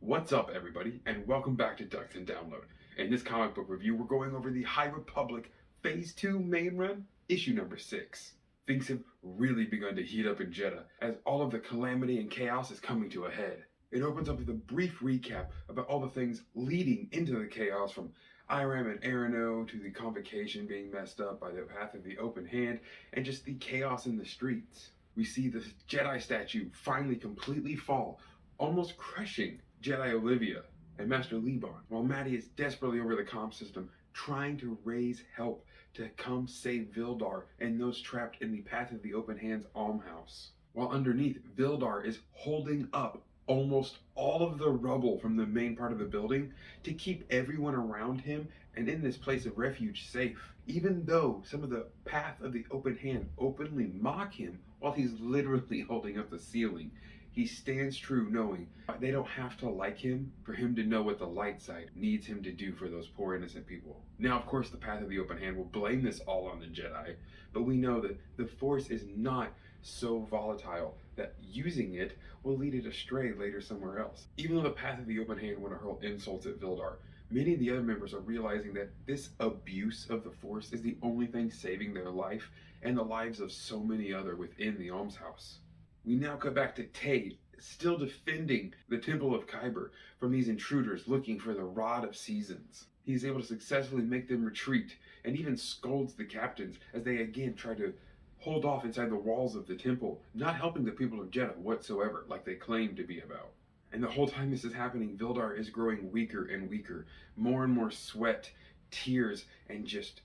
What's up, everybody, and welcome back to Ducks and Download. In this comic book review, we're going over the High Republic Phase 2 main run, issue number 6. Things have really begun to heat up in Jehda as all of the calamity and chaos is coming to a head. It opens up with a brief recap about all the things leading into the chaos, from Iram and Arano to the convocation being messed up by the path of the open hand, and just the chaos in the streets. We see the Jedi statue finally completely fall, almost crushing Jedi Olivia and Master Liban, while Matty is desperately over the comm system trying to raise help to come save Vildar and those trapped in the Path of the Open Hand's almhouse. While underneath, Vildar is holding up almost all of the rubble from the main part of the building to keep everyone around him and in this place of refuge safe, even though some of the Path of the Open Hand openly mock him while he's literally holding up the ceiling. He stands true, knowing they don't have to like him for him to know what the light side needs him to do for those poor innocent people. Now, of course, the Path of the Open Hand will blame this all on the Jedi, but we know that the Force is not so volatile that using it will lead it astray later somewhere else. Even though the Path of the Open Hand want to hurl insults at Vildar, many of the other members are realizing that this abuse of the Force is the only thing saving their life and the lives of so many other within the almshouse. We now cut back to Tay, still defending the Temple of Kyber from these intruders looking for the Rod of Seasons. He's able to successfully make them retreat, and even scolds the captains as they again try to hold off inside the walls of the temple, not helping the people of Jehda whatsoever, like they claim to be about. And the whole time this is happening, Vildar is growing weaker and weaker. More and more sweat, tears, and just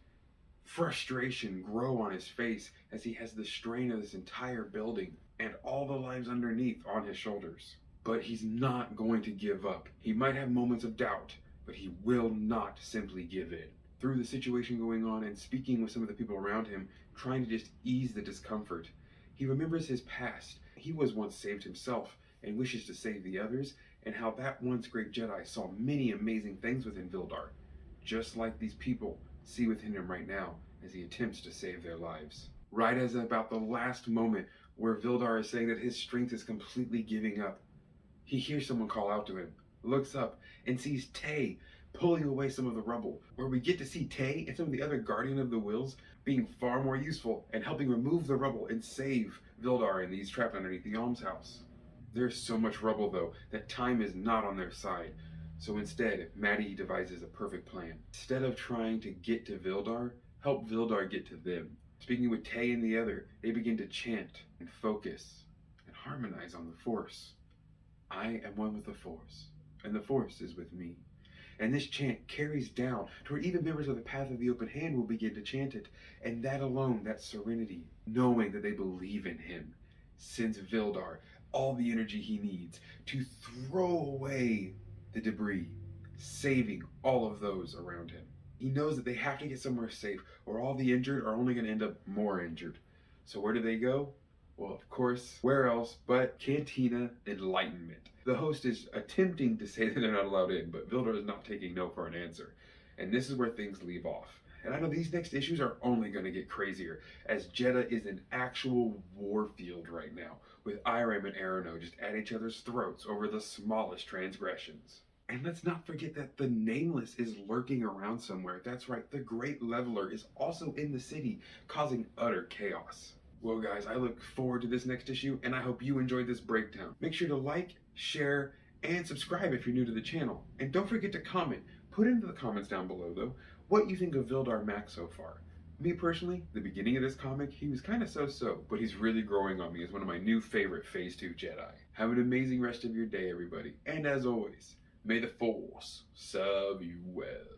frustration grow on his face as he has the strain of this entire building and all the lives underneath on his shoulders. But he's not going to give up. He might have moments of doubt, but he will not simply give in. Through the situation going on and speaking with some of the people around him, trying to just ease the discomfort, he remembers his past. He was once saved himself and wishes to save the others, and how that once great Jedi saw many amazing things within Vildar, just like these people see within him right now as he attempts to save their lives. Right as about the last moment where Vildar is saying that his strength is completely giving up, he hears someone call out to him, looks up, and sees Tay pulling away some of the rubble, where we get to see Tay and some of the other Guardian of the Wills being far more useful and helping remove the rubble and save Vildar and these trapped underneath the almshouse. There's so much rubble, though, that time is not on their side. So instead, Matty devises a perfect plan. Instead of trying to get to Vildar, help Vildar get to them. Speaking with Tay and the other, they begin to chant and focus and harmonize on the Force. I am one with the Force, and the Force is with me. And this chant carries down to where even members of the Path of the Open Hand will begin to chant it, and that alone, that serenity, knowing that they believe in him, sends Vildar all the energy he needs to throw away the debris, saving all of those around him. He knows that they have to get somewhere safe, or all the injured are only going to end up more injured. So where do they go? Well, of course, where else but Cantina Enlightenment. The host is attempting to say that they're not allowed in, but Vildar is not taking no for an answer. And this is where things leave off. And I know these next issues are only going to get crazier, as Jehda is an actual war field right now, with Iram and Arano just at each other's throats over the smallest transgressions. And let's not forget that the Nameless is lurking around somewhere. That's right, the Great Leveler is also in the city, causing utter chaos. Well guys, I look forward to this next issue, and I hope you enjoyed this breakdown. Make sure to like, share, and subscribe if you're new to the channel. And don't forget to comment. Put into the comments down below, though, what you think of Vildar Mac so far. Me personally, the beginning of this comic, he was kind of so-so, but he's really growing on me as one of my new favorite Phase 2 Jedi. Have an amazing rest of your day, everybody. And as always, may the Force serve you well.